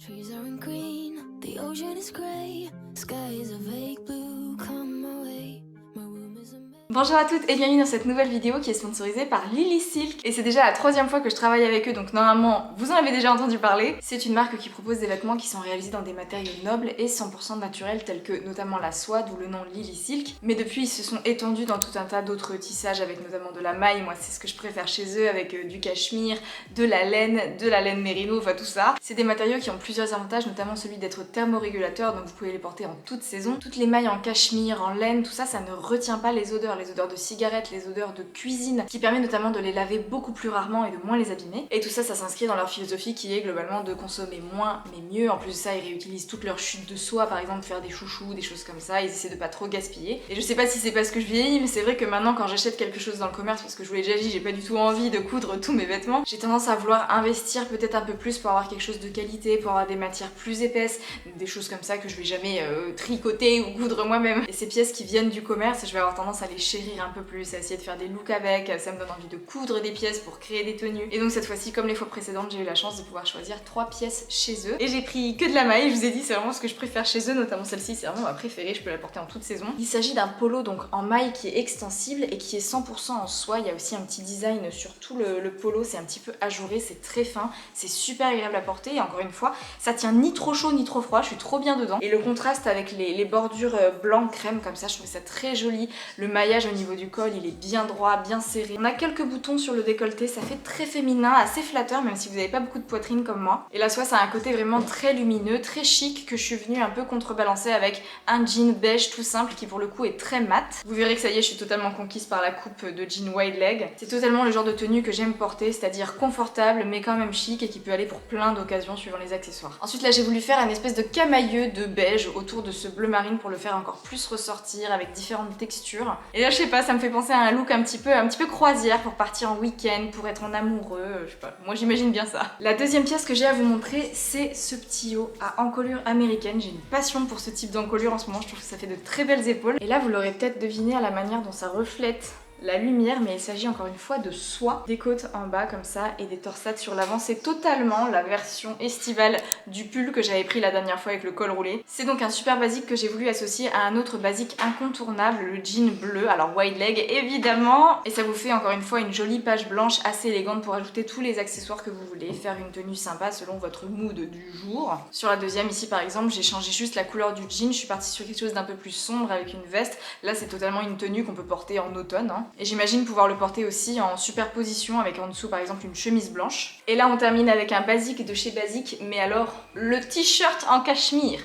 Trees aren't green, the ocean is grey, sky is a vague blue, come my way. My room is a Bonjour à toutes et bienvenue dans cette nouvelle vidéo qui est sponsorisée par Lily Silk. Et c'est déjà la troisième fois que je travaille avec eux, donc normalement vous en avez déjà entendu parler. C'est une marque qui propose des vêtements qui sont réalisés dans des matériaux nobles et 100% naturels tels que notamment la soie, d'où le nom Lily Silk. Mais depuis ils se sont étendus dans tout un tas d'autres tissages avec notamment de la maille, moi c'est ce que je préfère chez eux, avec du cachemire, de la laine mérino, enfin tout ça. C'est des matériaux qui ont plusieurs avantages, notamment celui d'être thermorégulateurs, donc vous pouvez les porter en toute saison. Toutes les mailles en cachemire, en laine, tout ça, ça ne retient pas les odeurs de cigarettes, les odeurs de cuisine, ce qui permet notamment de les laver beaucoup plus rarement et de moins les abîmer. Et tout ça, ça s'inscrit dans leur philosophie qui est globalement de consommer moins mais mieux. En plus de ça, ils réutilisent toutes leurs chutes de soie, par exemple faire des chouchous, des choses comme ça. Ils essaient de pas trop gaspiller. Et je sais pas si c'est parce que je vieillis, mais c'est vrai que maintenant quand j'achète quelque chose dans le commerce, parce que je vous l'ai déjà dit, j'ai pas du tout envie de coudre tous mes vêtements, j'ai tendance à vouloir investir peut-être un peu plus pour avoir quelque chose de qualité, pour avoir des matières plus épaisses, des choses comme ça que je vais jamais tricoter ou coudre moi-même. Et ces pièces qui viennent du commerce, je vais avoir tendance à les chérir un peu plus, à essayer de faire des looks avec, ça me donne envie de coudre des pièces pour créer des tenues. Et donc cette fois-ci, comme les fois précédentes, j'ai eu la chance de pouvoir choisir 3 pièces chez eux. Et j'ai pris que de la maille, je vous ai dit, c'est vraiment ce que je préfère chez eux, notamment celle-ci, c'est vraiment ma préférée, je peux la porter en toute saison. Il s'agit d'un polo donc en maille qui est extensible et qui est 100% en soie. Il y a aussi un petit design sur tout le polo, c'est un petit peu ajouré, c'est très fin, c'est super agréable à porter et encore une fois, ça tient ni trop chaud ni trop froid, je suis trop bien dedans. Et le contraste avec les bordures blanc crème comme ça, je trouve ça très joli. Le maillage au niveau du col, il est bien droit, bien serré. On a quelques boutons sur le décolleté, ça fait très féminin, assez flatteur même si vous n'avez pas beaucoup de poitrine comme moi. Et la soie, ça a un côté vraiment très lumineux, très chic que je suis venue un peu contrebalancer avec un jean beige tout simple qui pour le coup est très mat. Vous verrez que ça y est, je suis totalement conquise par la coupe de jean wide leg. C'est totalement le genre de tenue que j'aime porter, c'est-à-dire confortable mais quand même chic et qui peut aller pour plein d'occasions suivant les accessoires. Ensuite là, j'ai voulu faire un espèce de camailleux de beige autour de ce bleu marine pour le faire encore plus ressortir avec différentes textures. Et là, je sais pas, ça me fait penser à un look un petit peu croisière pour partir en week-end, pour être en amoureux, je sais pas, moi j'imagine bien ça. La deuxième pièce que j'ai à vous montrer, c'est ce petit haut à encolure américaine. J'ai une passion pour ce type d'encolure en ce moment, je trouve que ça fait de très belles épaules. Et là, vous l'aurez peut-être deviné à la manière dont ça reflète la lumière, mais il s'agit encore une fois de soie, des côtes en bas comme ça et des torsades sur l'avant. C'est totalement la version estivale du pull que j'avais pris la dernière fois avec le col roulé. C'est donc un super basique que j'ai voulu associer à un autre basique incontournable, le jean bleu, alors wide leg évidemment, et ça vous fait encore une fois une jolie page blanche assez élégante pour ajouter tous les accessoires que vous voulez, faire une tenue sympa selon votre mood du jour. Sur la deuxième ici par exemple, j'ai changé juste la couleur du jean, je suis partie sur quelque chose d'un peu plus sombre avec une veste. Là c'est totalement une tenue qu'on peut porter en automne, hein. Et j'imagine pouvoir le porter aussi en superposition avec en dessous par exemple une chemise blanche. Et là on termine avec un basique de chez Basique, mais alors le t-shirt en cachemire.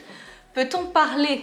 Peut-on parler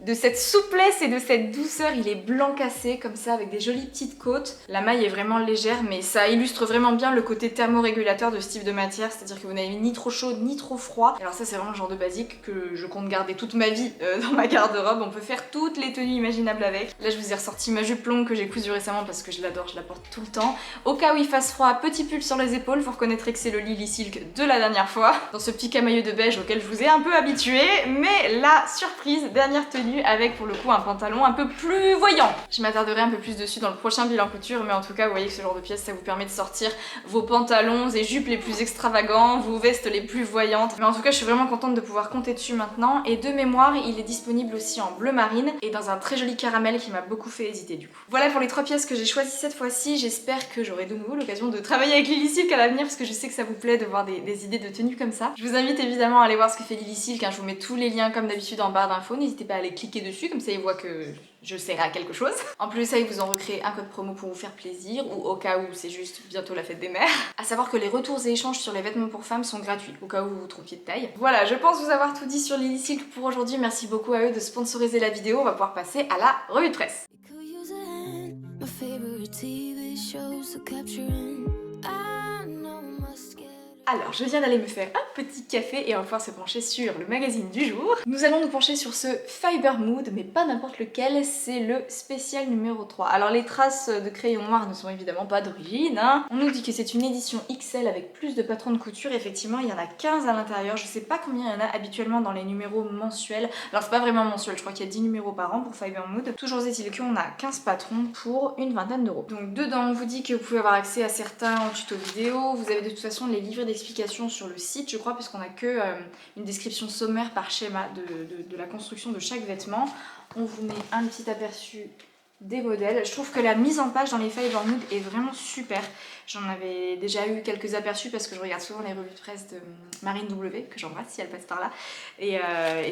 de cette souplesse et de cette douceur? Il est blanc cassé comme ça avec des jolies petites côtes. La maille est vraiment légère mais ça illustre vraiment bien le côté thermorégulateur de ce type de matière, c'est-à-dire que vous n'avez ni trop chaud ni trop froid. Alors ça c'est vraiment le genre de basique que je compte garder toute ma vie dans ma garde-robe. On peut faire toutes les tenues imaginables avec. Là je vous ai ressorti ma jupe longue que j'ai cousue récemment parce que je l'adore, je la porte tout le temps. Au cas où il fasse froid, petit pull sur les épaules, vous reconnaîtrez que c'est le Lily Silk de la dernière fois, dans ce petit camailleux de beige auquel je vous ai un peu habitué. Mais la surprise, dernière tenue avec pour le coup un pantalon un peu plus voyant. Je m'attarderai un peu plus dessus dans le prochain bilan couture, mais en tout cas vous voyez que ce genre de pièce ça vous permet de sortir vos pantalons et jupes les plus extravagants, vos vestes les plus voyantes. Mais en tout cas je suis vraiment contente de pouvoir compter dessus maintenant, et de mémoire il est disponible aussi en bleu marine et dans un très joli caramel qui m'a beaucoup fait hésiter du coup. Voilà pour les 3 pièces que j'ai choisies cette fois-ci. J'espère que j'aurai de nouveau l'occasion de travailler avec Lily Silk à l'avenir parce que je sais que ça vous plaît de voir des idées de tenues comme ça. Je vous invite évidemment à aller voir ce que fait Lily Silk, hein. Je vous mets tous les liens comme d'habitude en barre d'infos, n'hésitez pas à aller cliquer dessus, comme ça ils voient que je sers à quelque chose. En plus de ça, ils vous ont recréé un code promo pour vous faire plaisir, ou au cas où c'est juste bientôt la fête des mères. À savoir que les retours et échanges sur les vêtements pour femmes sont gratuits, au cas où vous vous trompiez de taille. Voilà, je pense vous avoir tout dit sur Lily Silk pour aujourd'hui. Merci beaucoup à eux de sponsoriser la vidéo. On va pouvoir passer à la revue de presse. They could use a hand. My favorite TV shows to capturing. I know I must get. Alors, je viens d'aller me faire un petit café et on va pouvoir se pencher sur le magazine du jour. Nous allons nous pencher sur ce Fiber Mood, mais pas n'importe lequel, c'est le spécial numéro 3. Alors les traces de crayon noir ne sont évidemment pas d'origine, hein. On nous dit que c'est une édition XL avec plus de patrons de couture. Effectivement, il y en a 15 à l'intérieur. Je sais pas combien il y en a habituellement dans les numéros mensuels. Alors c'est pas vraiment mensuel, je crois qu'il y a 10 numéros par an pour Fiber Mood. Toujours est-il qu'on a 15 patrons pour une vingtaine d'euros. Donc dedans, on vous dit que vous pouvez avoir accès à certains en tuto vidéo. Vous avez de toute façon les livres des d'explications sur le site, je crois, parce qu'on a que une description sommaire par schéma de la construction de chaque vêtement. On vous met un petit aperçu des modèles. Je trouve que la mise en page dans les Fivermood est vraiment super. J'en avais déjà eu quelques aperçus parce que je regarde souvent les revues de presse de Marine W, que j'embrasse si elle passe par là. Et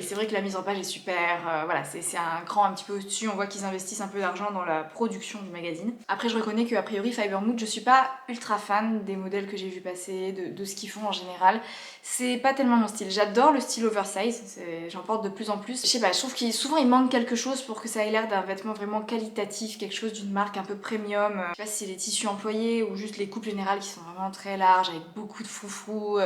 c'est vrai que la mise en page est super. Voilà, c'est un cran un petit peu au-dessus. On voit qu'ils investissent un peu d'argent dans la production du magazine. Après, je reconnais qu'a priori, Fivermood, je suis pas ultra fan des modèles que j'ai vu passer, de ce qu'ils font en général. C'est pas tellement mon style. J'adore le style oversize, j'en porte de plus en plus. Je sais pas, je trouve qu'il souvent il manque quelque chose pour que ça ait l'air d'un vêtement vraiment qualitatif, quelque chose d'une marque un peu premium. Je sais pas si c'est les tissus employés ou juste les coupes générales qui sont vraiment très larges avec beaucoup de froufrou.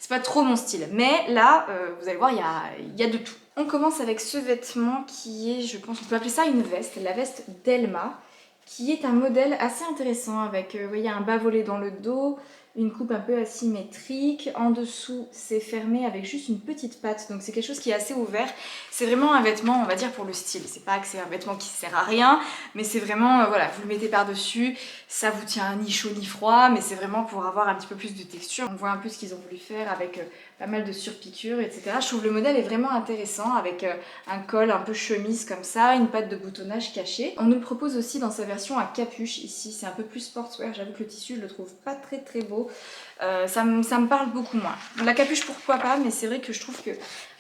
C'est pas trop mon style. Mais là, vous allez voir, il y a de tout. On commence avec ce vêtement qui est, je pense, on peut appeler ça une veste, la veste d'Elma, qui est un modèle assez intéressant avec, vous voyez, un bas-volet dans le dos, une coupe un peu asymétrique, en dessous c'est fermé avec juste une petite patte, donc c'est quelque chose qui est assez ouvert. C'est vraiment un vêtement, on va dire, pour le style. C'est pas que c'est un vêtement qui sert à rien, mais c'est vraiment, voilà, vous le mettez par-dessus, ça vous tient ni chaud ni froid, mais c'est vraiment pour avoir un petit peu plus de texture. On voit un peu ce qu'ils ont voulu faire avec pas mal de surpiqûres, etc. Je trouve le modèle est vraiment intéressant avec un col un peu chemise comme ça, une patte de boutonnage cachée. On nous le propose aussi dans sa version à capuche ici, c'est un peu plus sportswear. J'avoue que le tissu je le trouve pas très beau. Ça me parle beaucoup moins. La capuche pourquoi pas, mais c'est vrai que je trouve que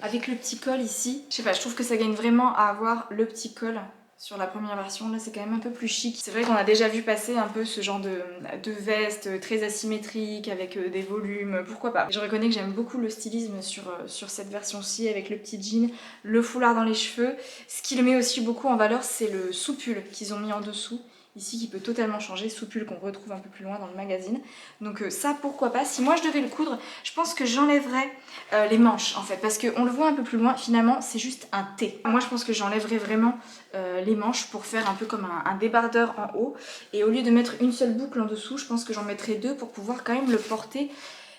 avec le petit col ici, je sais pas, je trouve que ça gagne vraiment à avoir le petit col. Sur la première version, là c'est quand même un peu plus chic. C'est vrai qu'on a déjà vu passer un peu ce genre de veste très asymétrique avec des volumes, pourquoi pas. Je reconnais que j'aime beaucoup le stylisme sur cette version-ci avec le petit jean, le foulard dans les cheveux. Ce qui le met aussi beaucoup en valeur, c'est le sous-pull qu'ils ont mis en dessous. Ici qui peut totalement changer, sous-pull qu'on retrouve un peu plus loin dans le magazine. Donc ça pourquoi pas. Si moi je devais le coudre, je pense que j'enlèverais les manches en fait. Parce qu'on le voit un peu plus loin, finalement c'est juste un T. Moi je pense que j'enlèverais vraiment les manches pour faire un peu comme un débardeur en haut. Et au lieu de mettre une seule boucle en dessous, je pense que j'en mettrais deux pour pouvoir quand même le porter.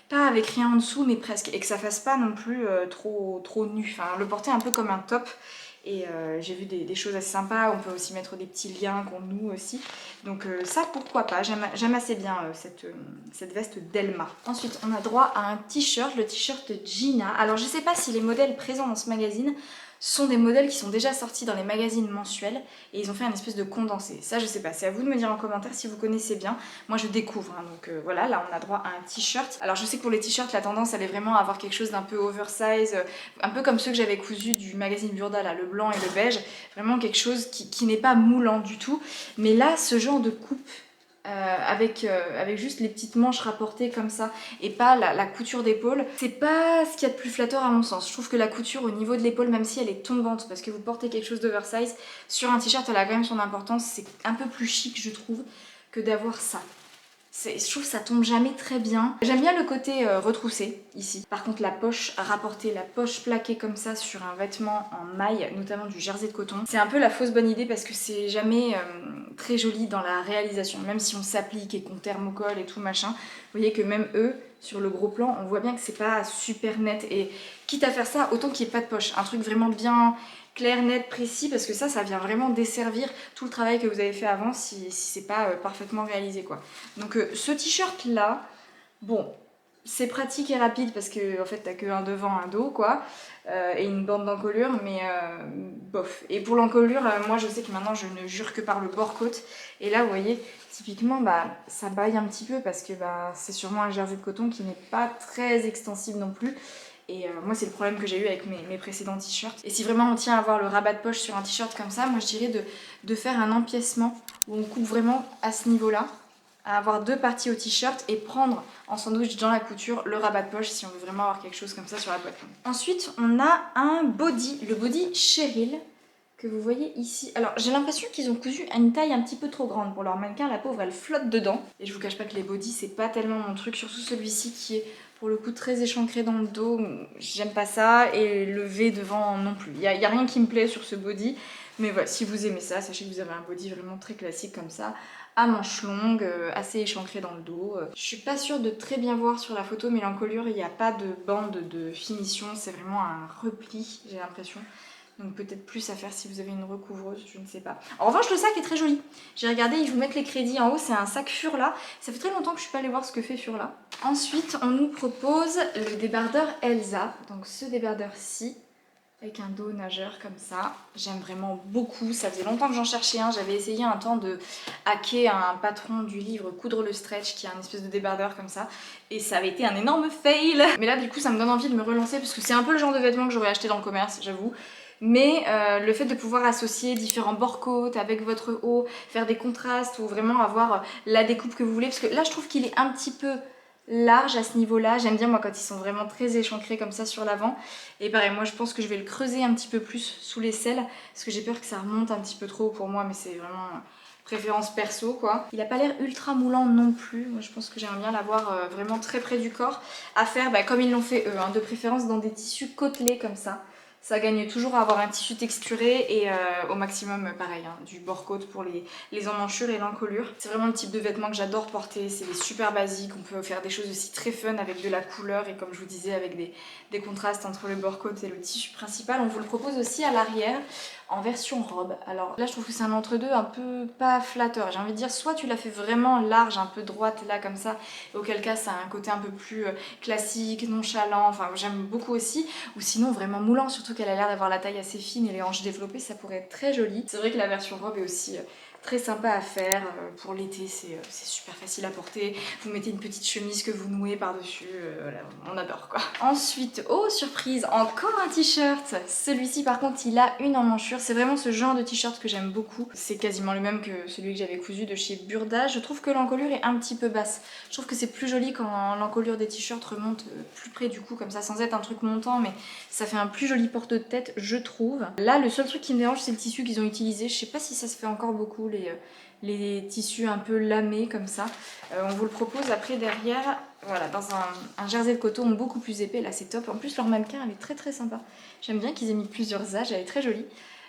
Pas avec rien en dessous mais presque. Et que ça fasse pas non plus trop nu. Enfin le porter un peu comme un top. Et j'ai vu des choses assez sympas, on peut aussi mettre des petits liens qu'on noue aussi. Donc ça pourquoi pas, j'aime assez bien cette veste d'Elma. Ensuite on a droit à un t-shirt, le t-shirt Gina. Alors je sais pas si les modèles présents dans ce magazine sont des modèles qui sont déjà sortis dans les magazines mensuels et ils ont fait un espèce de condensé. Ça je sais pas, c'est à vous de me dire en commentaire si vous connaissez bien. Moi je découvre, hein, donc voilà, là on a droit à un t-shirt. Alors je sais que pour les t-shirts la tendance elle est vraiment à avoir quelque chose d'un peu oversize, un peu comme ceux que j'avais cousus du magazine Burda, là, le blanc et le beige. Vraiment quelque chose qui n'est pas moulant du tout. Mais là ce genre de coupe avec juste les petites manches rapportées comme ça et pas la couture d'épaule, c'est pas ce qu'il y a de plus flatteur à mon sens. Je trouve que la couture au niveau de l'épaule, même si elle est tombante parce que vous portez quelque chose d'oversize, sur un t-shirt elle a quand même son importance, c'est un peu plus chic je trouve que d'avoir ça. Je trouve que ça tombe jamais très bien. J'aime bien le côté retroussé ici. Par contre la poche rapportée, la poche plaquée comme ça sur un vêtement en maille, notamment du jersey de coton, c'est un peu la fausse bonne idée parce que c'est jamais très joli dans la réalisation. Même si on s'applique et qu'on thermocole et tout machin, vous voyez que même eux, sur le gros plan, on voit bien que c'est pas super net. Et quitte à faire ça, autant qu'il n'y ait pas de poche. Un truc vraiment bien clair, net, précis, parce que ça vient vraiment desservir tout le travail que vous avez fait avant si c'est pas parfaitement réalisé quoi. Donc ce t-shirt là, bon, c'est pratique et rapide parce que en fait t'as que un devant, un dos quoi, et une bande d'encolure, mais bof. Et pour l'encolure, moi je sais que maintenant je ne jure que par le bord-côte, et là vous voyez, typiquement bah ça baille un petit peu parce que bah, c'est sûrement un jersey de coton qui n'est pas très extensible non plus. Et moi c'est le problème que j'ai eu avec mes précédents t-shirts. Et si vraiment on tient à avoir le rabat de poche sur un t-shirt comme ça, moi je dirais de faire un empiècement où on coupe vraiment à ce niveau-là, à avoir deux parties au t-shirt et prendre en sandwich dans la couture le rabat de poche si on veut vraiment avoir quelque chose comme ça sur la poitrine. Ensuite on a un body, le body Cheryl que vous voyez ici. Alors j'ai l'impression qu'ils ont cousu à une taille un petit peu trop grande pour leur mannequin, la pauvre elle flotte dedans. Et je vous cache pas que les bodys c'est pas tellement mon truc, surtout celui-ci qui est pour le coup très échancré dans le dos, j'aime pas ça, et le V devant non plus. Y a rien qui me plaît sur ce body, mais voilà, si vous aimez ça, sachez que vous avez un body vraiment très classique comme ça, à manches longues, assez échancré dans le dos. Je suis pas sûre de très bien voir sur la photo, mais l'encolure, il n'y a pas de bande de finition, c'est vraiment un repli, j'ai l'impression. Donc peut-être plus à faire si vous avez une recouvreuse, je ne sais pas. En revanche, le sac est très joli. J'ai regardé, ils vous mettent les crédits en haut, c'est un sac Furla. Ça fait très longtemps que je suis pas allée voir ce que fait Furla. Ensuite, on nous propose le débardeur Elsa. Donc ce débardeur-ci, avec un dos nageur comme ça. J'aime vraiment beaucoup. Ça faisait longtemps que j'en cherchais un. J'avais essayé un temps de hacker un patron du livre Coudre le stretch, qui est un espèce de débardeur comme ça. Et ça avait été un énorme fail. Mais là, du coup, ça me donne envie de me relancer parce que c'est un peu le genre de vêtements que j'aurais acheté dans le commerce, j'avoue. Mais le fait de pouvoir associer différents bord-côtes avec votre haut, faire des contrastes ou vraiment avoir la découpe que vous voulez, parce que là je trouve qu'il est un petit peu large à ce niveau-là. J'aime bien moi quand ils sont vraiment très échancrés comme ça sur l'avant. Et pareil, moi je pense que je vais le creuser un petit peu plus sous l'aisselle parce que j'ai peur que ça remonte un petit peu trop pour moi, mais c'est vraiment préférence perso quoi. Il a pas l'air ultra moulant non plus. Moi je pense que j'aimerais bien l'avoir vraiment très près du corps. À faire comme ils l'ont fait eux, hein, de préférence dans des tissus côtelés comme ça. Ça gagne toujours à avoir un tissu texturé et au maximum pareil, hein, du bord-côte pour les emmanchures et l'encolure. C'est vraiment le type de vêtements que j'adore porter, c'est super basique, on peut faire des choses aussi très fun avec de la couleur et comme je vous disais avec des contrastes entre le bord-côte et le tissu principal. On vous le propose aussi à l'arrière en version robe. Alors là je trouve que c'est un entre-deux un peu pas flatteur, j'ai envie de dire soit tu la fais vraiment large, un peu droite là comme ça, et auquel cas ça a un côté un peu plus classique, nonchalant, enfin j'aime beaucoup aussi, ou sinon vraiment moulant, surtout qu'elle a l'air d'avoir la taille assez fine et les hanches développées, ça pourrait être très joli. C'est vrai que la version robe est aussi très sympa à faire, pour l'été c'est super facile à porter, vous mettez une petite chemise que vous nouez par dessus, voilà, on adore quoi. Ensuite, oh surprise, encore un t-shirt. Celui-ci par contre il a une emmanchure, c'est vraiment ce genre de t-shirt que j'aime beaucoup, c'est quasiment le même que celui que j'avais cousu de chez Burda. Je trouve que l'encolure est un petit peu basse, je trouve que c'est plus joli quand l'encolure des t-shirts remonte plus près du cou comme ça, sans être un truc montant, mais ça fait un plus joli porte-tête je trouve. Là le seul truc qui me dérange c'est le tissu qu'ils ont utilisé, je sais pas si ça se fait encore beaucoup les tissus un peu lamés comme ça. On vous le propose après derrière, voilà, dans un jersey de coton beaucoup plus épais, là c'est top. En plus leur mannequin elle est très sympa. J'aime bien qu'ils aient mis plusieurs âges, elle est très jolie.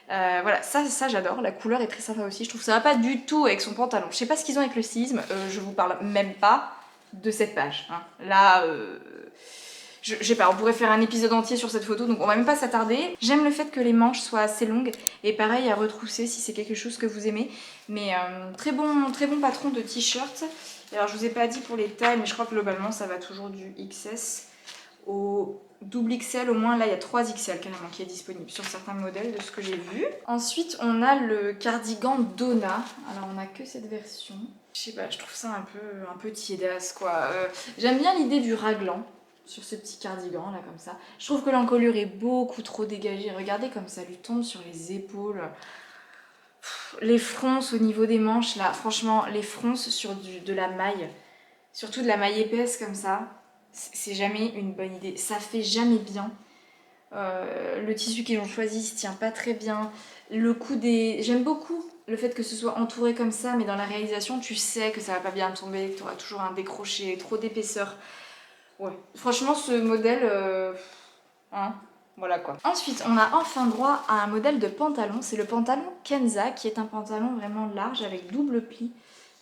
Voilà, ça j'adore, la couleur est très sympa aussi. Je trouve que ça va pas du tout avec son pantalon. Je sais pas ce qu'ils ont avec le stylisme, je vous parle même pas de cette page. Hein. Là, je sais pas, on pourrait faire un épisode entier sur cette photo, donc on va même pas s'attarder. J'aime le fait que les manches soient assez longues et pareil à retrousser si c'est quelque chose que vous aimez. Mais très bon patron de t-shirt. Alors je vous ai pas dit pour les tailles, mais je crois que globalement ça va toujours du XS au double XL, au moins là il y a 3 XL carrément qui est disponible sur certains modèles de ce que j'ai vu. Ensuite on a le cardigan Donna, alors on a que cette version. Je sais pas, je trouve ça un peu tiédasse quoi. J'aime bien l'idée du raglan sur ce petit cardigan là comme ça. Je trouve que l'encolure est beaucoup trop dégagée, regardez comme ça lui tombe sur les épaules. Les fronces au niveau des manches là, franchement les fronces sur de la maille, surtout de la maille épaisse comme ça, c'est jamais une bonne idée, ça fait jamais bien. Le tissu qu'ils ont choisi se tient pas très bien, le coup des... J'aime beaucoup le fait que ce soit entouré comme ça, mais dans la réalisation tu sais que ça va pas bien tomber, que tu auras toujours un décroché, trop d'épaisseur. Ouais, franchement ce modèle, hein, voilà quoi. Ensuite, on a enfin droit à un modèle de pantalon. C'est le pantalon Kenza, qui est un pantalon vraiment large avec double pli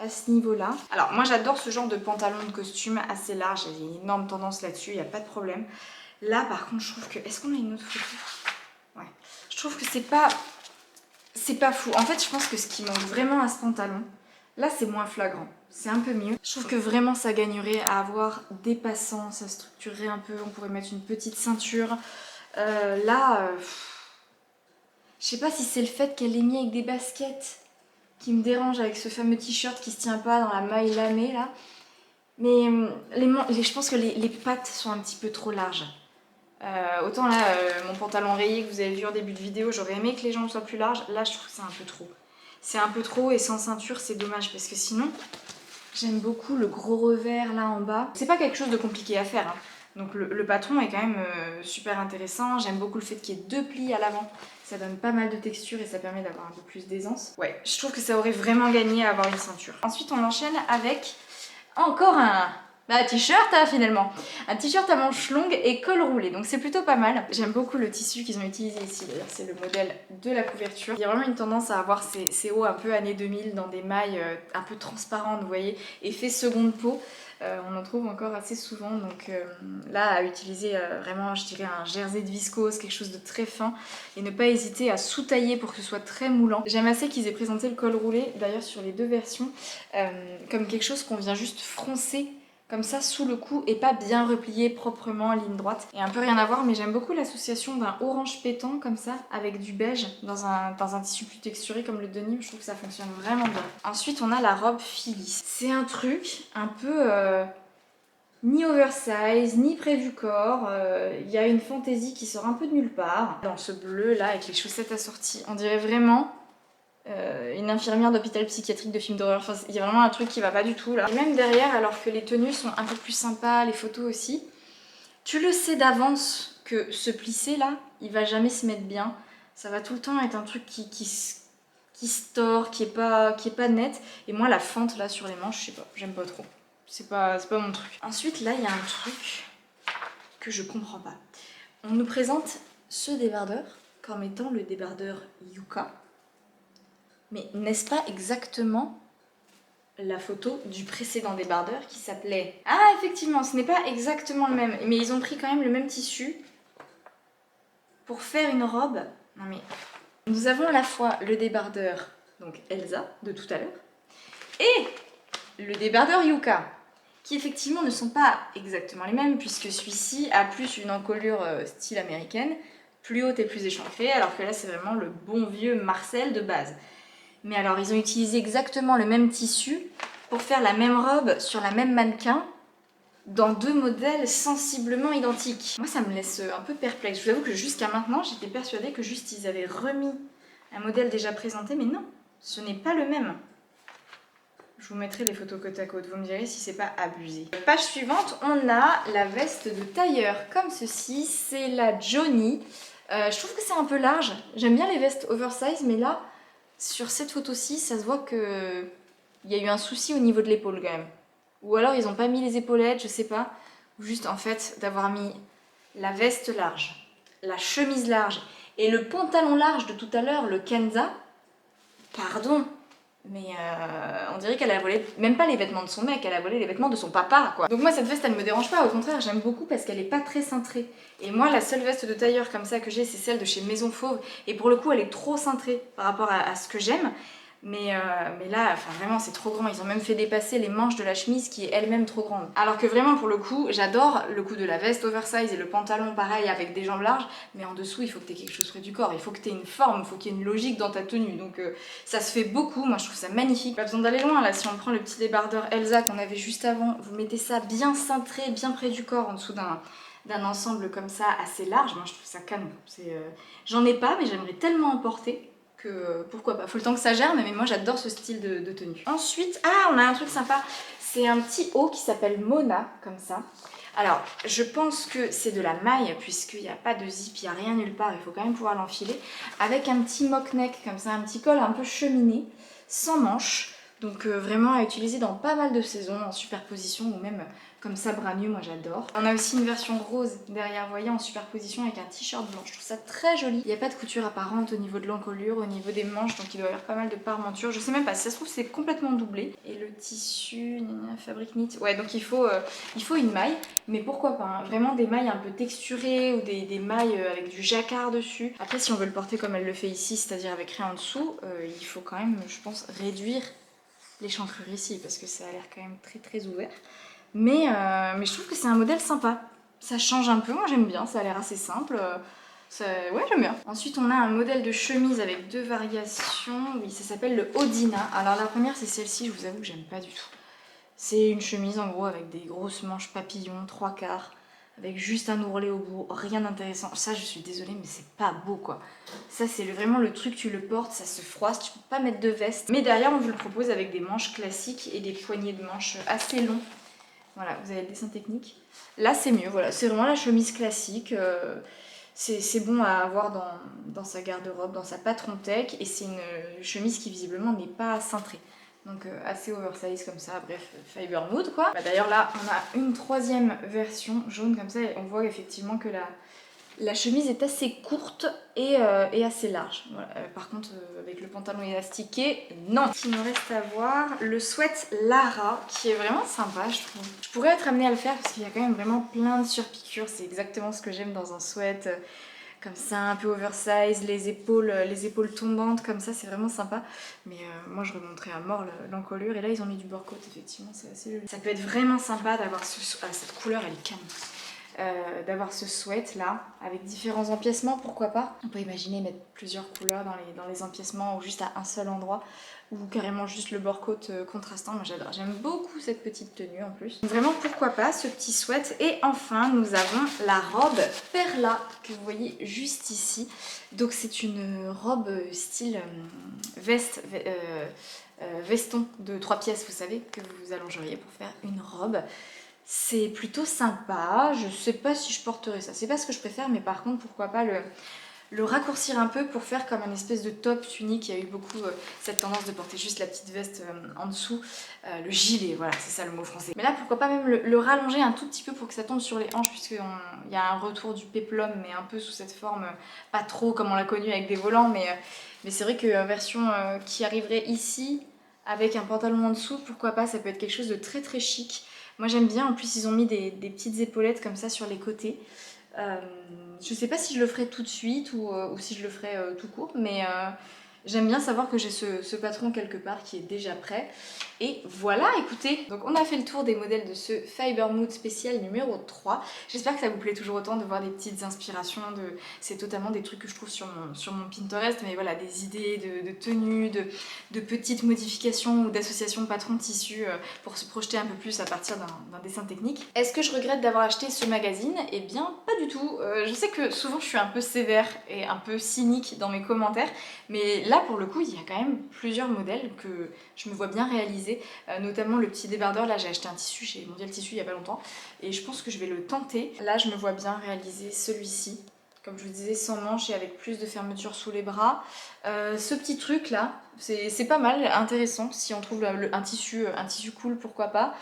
à ce niveau-là. Alors moi j'adore ce genre de pantalon de costume assez large, il y a une énorme tendance là-dessus, il n'y a pas de problème. Là par contre je trouve que... Est-ce qu'on a une autre photo? Ouais. Je trouve que c'est pas fou. En fait je pense que ce qui manque vraiment à ce pantalon, là c'est moins flagrant, c'est un peu mieux. Je trouve que vraiment ça gagnerait à avoir des passants, ça structurerait un peu, on pourrait mettre une petite ceinture. Là, je sais pas si c'est le fait qu'elle l'ait mis avec des baskets qui me dérange avec ce fameux t-shirt qui se tient pas dans la maille lamée là. Mais je pense que les pattes sont un petit peu trop larges. Autant là, mon pantalon rayé que vous avez vu en début de vidéo, j'aurais aimé que les jambes soient plus larges. Là, je trouve que c'est un peu trop. C'est un peu trop et sans ceinture, c'est dommage parce que sinon, j'aime beaucoup le gros revers là en bas. C'est pas quelque chose de compliqué à faire. Hein. Donc le patron est quand même super intéressant. J'aime beaucoup le fait qu'il y ait 2 plis à l'avant. Ça donne pas mal de texture et ça permet d'avoir un peu plus d'aisance. Ouais, je trouve que ça aurait vraiment gagné à avoir une ceinture. Ensuite, on enchaîne avec encore un Bah t-shirt finalement. Un t-shirt à manches longues et col roulé, donc c'est plutôt pas mal. J'aime beaucoup le tissu qu'ils ont utilisé ici, d'ailleurs c'est le modèle de la couverture. Il y a vraiment une tendance à avoir ces hauts un peu années 2000 dans des mailles un peu transparentes, vous voyez, effet seconde peau. On en trouve encore assez souvent, donc là à utiliser vraiment je dirais un jersey de viscose, quelque chose de très fin, et ne pas hésiter à sous-tailler pour que ce soit très moulant. J'aime assez qu'ils aient présenté le col roulé, d'ailleurs sur les deux versions, comme quelque chose qu'on vient juste froncer comme ça sous le cou et pas bien replié proprement en ligne droite. Et un peu rien à voir, mais j'aime beaucoup l'association d'un orange pétant comme ça avec du beige dans un tissu plus texturé comme le denim. Je trouve que ça fonctionne vraiment bien. Ensuite on a la robe Phyllis. C'est un truc un peu ni oversize, ni près du corps. Il y a une fantaisie qui sort un peu de nulle part. Dans ce bleu là avec les chaussettes assorties, on dirait vraiment une infirmière d'hôpital psychiatrique de film d'horreur. Enfin, il y a vraiment un truc qui va pas du tout là. Et même derrière, alors que les tenues sont un peu plus sympas, les photos aussi, tu le sais d'avance que ce plissé là, il va jamais se mettre bien. Ça va tout le temps être un truc qui se tord, qui est pas net. Et moi, la fente là sur les manches, je sais pas, j'aime pas trop. C'est pas mon truc. Ensuite, là, il y a un truc que je comprends pas. On nous présente ce débardeur comme étant le débardeur Yuka. Mais n'est-ce pas exactement la photo du précédent débardeur qui s'appelait... Ah effectivement, ce n'est pas exactement le même, mais ils ont pris quand même le même tissu pour faire une robe. Non mais... Nous avons à la fois le débardeur, donc Elsa, de tout à l'heure, et le débardeur Yuka, qui effectivement ne sont pas exactement les mêmes, puisque celui-ci a plus une encolure style américaine, plus haute et plus échancrée, alors que là c'est vraiment le bon vieux Marcel de base. Mais alors, ils ont utilisé exactement le même tissu pour faire la même robe sur la même mannequin dans deux modèles sensiblement identiques. Moi, ça me laisse un peu perplexe. Je vous avoue que jusqu'à maintenant, j'étais persuadée que juste ils avaient remis un modèle déjà présenté, mais non, ce n'est pas le même. Je vous mettrai les photos côte à côte, vous me direz si c'est pas abusé. Page suivante, on a la veste de tailleur, comme ceci, c'est la Johnny. Je trouve que c'est un peu large, j'aime bien les vestes oversize, mais là... Sur cette photo-ci, ça se voit que il y a eu un souci au niveau de l'épaule quand même. Ou alors ils n'ont pas mis les épaulettes, je sais pas. Ou juste en fait d'avoir mis la veste large, la chemise large et le pantalon large de tout à l'heure, le Kenza. Pardon, mais on dirait qu'elle a volé même pas les vêtements de son mec, elle a volé les vêtements de son papa quoi. Donc moi cette veste elle me dérange pas, au contraire j'aime beaucoup parce qu'elle est pas très cintrée. Et moi la seule veste de tailleur comme ça que j'ai c'est celle de chez Maison Fauve et pour le coup elle est trop cintrée par rapport à ce que j'aime. Mais là, enfin vraiment c'est trop grand, ils ont même fait dépasser les manches de la chemise qui est elle-même trop grande. Alors que vraiment pour le coup, j'adore le coup de la veste oversize et le pantalon pareil avec des jambes larges, mais en dessous il faut que tu aies quelque chose près du corps, il faut que tu aies une forme, il faut qu'il y ait une logique dans ta tenue. Donc ça se fait beaucoup, moi je trouve ça magnifique. Pas besoin d'aller loin là, si on prend le petit débardeur Elsa qu'on avait juste avant, vous mettez ça bien cintré, bien près du corps en dessous d'un ensemble comme ça assez large, moi je trouve ça canon. J'en ai pas mais j'aimerais tellement en porter. Pourquoi pas, faut le temps que ça germe, mais moi j'adore ce style de tenue. Ensuite, on a un truc sympa, c'est un petit haut qui s'appelle Mona, comme ça. Alors, je pense que c'est de la maille, puisqu'il n'y a pas de zip, il n'y a rien nulle part, il faut quand même pouvoir l'enfiler, avec un petit mock neck, comme ça, un petit col un peu cheminé, sans manches, donc vraiment à utiliser dans pas mal de saisons, en superposition, ou même comme ça bras nus, moi j'adore. On a aussi une version rose derrière, vous voyez, en superposition avec un t-shirt blanc. Je trouve ça très joli. Il n'y a pas de couture apparente au niveau de l'encolure, au niveau des manches, donc il doit y avoir pas mal de parmentures. Je sais même pas, si ça se trouve c'est complètement doublé. Et le tissu, fabrique knit. Ouais, donc il faut une maille, mais pourquoi pas, hein. Vraiment des mailles un peu texturées ou des mailles avec du jacquard dessus. Après, si on veut le porter comme elle le fait ici, c'est-à-dire avec rien en dessous, il faut quand même, je pense, réduire l'échancrure ici, parce que ça a l'air quand même très très ouvert. Mais je trouve que c'est un modèle sympa. Ça change un peu, moi j'aime bien, ça a l'air assez simple. Ouais, j'aime bien. Ensuite, on a un modèle de chemise avec deux variations. Oui, ça s'appelle le Odina. Alors la première, c'est celle-ci, je vous avoue que j'aime pas du tout. C'est une chemise en gros avec des grosses manches papillons, 3/4, avec juste un ourlet au bout, rien d'intéressant. Ça, je suis désolée, mais c'est pas beau quoi. Ça, c'est vraiment le truc, tu le portes, ça se froisse, tu peux pas mettre de veste. Mais derrière, on vous le propose avec des manches classiques et des poignées de manches assez longs. Voilà, vous avez le dessin technique. Là, c'est mieux, voilà, c'est vraiment la chemise classique. C'est bon à avoir dans sa garde-robe, dans sa patron tech. Et c'est une chemise qui visiblement n'est pas cintrée. Donc assez oversize comme ça, bref, Fiber Mood quoi. Bah, d'ailleurs là on a une troisième version jaune comme ça et on voit effectivement que la chemise est assez courte et assez large. Voilà. Par contre avec le pantalon élastiqué, non. Ce qu'il me reste à voir, le sweat Lara qui est vraiment sympa je trouve. Je pourrais être amenée à le faire parce qu'il y a quand même vraiment plein de surpiqûres, c'est exactement ce que j'aime dans un sweat. Comme ça, un peu oversize, les épaules tombantes comme ça, c'est vraiment sympa. Mais moi je remonterais à mort l'encolure et là ils ont mis du bord côte, effectivement c'est assez joli. Ça peut être vraiment sympa d'avoir cette couleur, elle est canon. D'avoir ce sweat là avec différents empiècements, pourquoi pas. On peut imaginer mettre plusieurs couleurs dans les empiècements ou juste à un seul endroit ou carrément juste le bord côte contrastant. Moi j'adore, j'aime beaucoup cette petite tenue en plus. Donc, vraiment pourquoi pas ce petit sweat. Et enfin nous avons la robe Perla que vous voyez juste ici. Donc c'est une robe style veston de 3 pièces, vous savez, que vous allongeriez pour faire une robe. C'est plutôt sympa, je sais pas si je porterai ça, c'est pas ce que je préfère, mais par contre pourquoi pas le raccourcir un peu pour faire comme un espèce de top tunique. Il y a eu beaucoup cette tendance de porter juste la petite veste en dessous, le gilet, voilà c'est ça le mot français. Mais là pourquoi pas même le rallonger un tout petit peu pour que ça tombe sur les hanches, puisqu'il y a un retour du péplum mais un peu sous cette forme, pas trop comme on l'a connu avec des volants, mais c'est vrai que version qui arriverait ici avec un pantalon en dessous, pourquoi pas, ça peut être quelque chose de très très chic. Moi j'aime bien, en plus ils ont mis des petites épaulettes comme ça sur les côtés. Je sais pas si je le ferai tout de suite ou si je le ferai tout court, mais j'aime bien savoir que j'ai ce patron quelque part qui est déjà prêt. Et voilà, écoutez, donc on a fait le tour des modèles de ce Fiber Mood spécial numéro 3. J'espère que ça vous plaît toujours autant de voir des petites inspirations. C'est totalement des trucs que je trouve sur mon Pinterest, mais voilà, des idées de tenues, de petites modifications ou d'associations de patrons de tissus pour se projeter un peu plus à partir d'un dessin technique. Est-ce que je regrette d'avoir acheté ce magazine? Eh bien, pas du tout. Je sais que souvent je suis un peu sévère et un peu cynique dans mes commentaires, mais là pour le coup, il y a quand même plusieurs modèles que je me vois bien réaliser. Notamment le petit débardeur, là j'ai acheté un tissu chez Mondial Tissu il y a pas longtemps et je pense que je vais le tenter. Là je me vois bien réaliser celui-ci, comme je vous disais, sans manches et avec plus de fermeture sous les bras. Ce petit truc là, c'est pas mal, intéressant, si on trouve un tissu cool, pourquoi pas.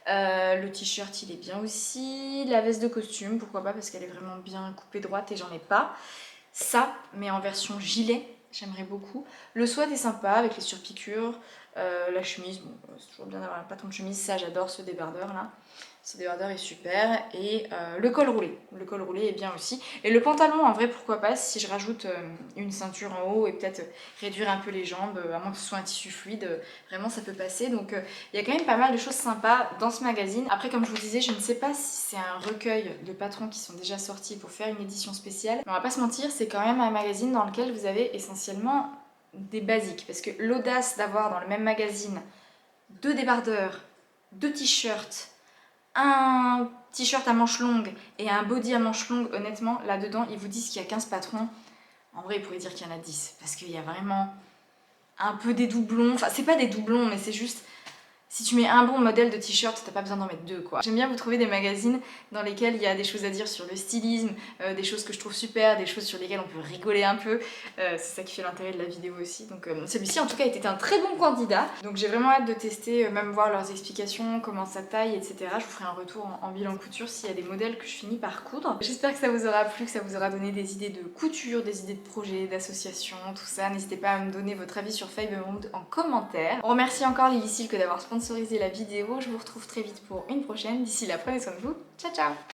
Le t-shirt il est bien aussi, la veste de costume, pourquoi pas, parce qu'elle est vraiment bien coupée droite et j'en ai pas. Ça, mais en version gilet, j'aimerais beaucoup. Le sweat est sympa avec les surpiqûres. La chemise, bon, c'est toujours bien d'avoir un patron de chemise, ça j'adore ce débardeur là. Ce débardeur est super. Et le col roulé est bien aussi. Et le pantalon, en vrai, pourquoi pas, si je rajoute une ceinture en haut et peut-être réduire un peu les jambes, à moins que ce soit un tissu fluide, vraiment ça peut passer. Donc il y a quand même pas mal de choses sympas dans ce magazine. Après, comme je vous disais, je ne sais pas si c'est un recueil de patrons qui sont déjà sortis pour faire une édition spéciale. Mais on va pas se mentir, c'est quand même un magazine dans lequel vous avez essentiellement des basiques. Parce que l'audace d'avoir dans le même magazine 2 débardeurs, 2 t-shirts, un t-shirt à manches longues et un body à manches longues, honnêtement, là-dedans, ils vous disent qu'il y a 15 patrons. En vrai, ils pourraient dire qu'il y en a 10, parce qu'il y a vraiment un peu des doublons. Enfin, c'est pas des doublons, mais c'est juste... Si tu mets un bon modèle de t-shirt, t'as pas besoin d'en mettre 2 quoi. J'aime bien vous trouver des magazines dans lesquels il y a des choses à dire sur le stylisme, des choses que je trouve super, des choses sur lesquelles on peut rigoler un peu. C'est ça qui fait l'intérêt de la vidéo aussi. Donc celui-ci en tout cas était un très bon candidat. Donc j'ai vraiment hâte de tester, même voir leurs explications, comment ça taille, etc. Je vous ferai un retour en bilan couture s'il y a des modèles que je finis par coudre. J'espère que ça vous aura plu, que ça vous aura donné des idées de couture, des idées de projets, d'associations, tout ça. N'hésitez pas à me donner votre avis sur Fiber Mood en commentaire. On remercie encore Lily Silk d'avoir sponsorisé la vidéo. Je vous retrouve très vite pour une prochaine. D'ici là, prenez soin de vous. Ciao ciao!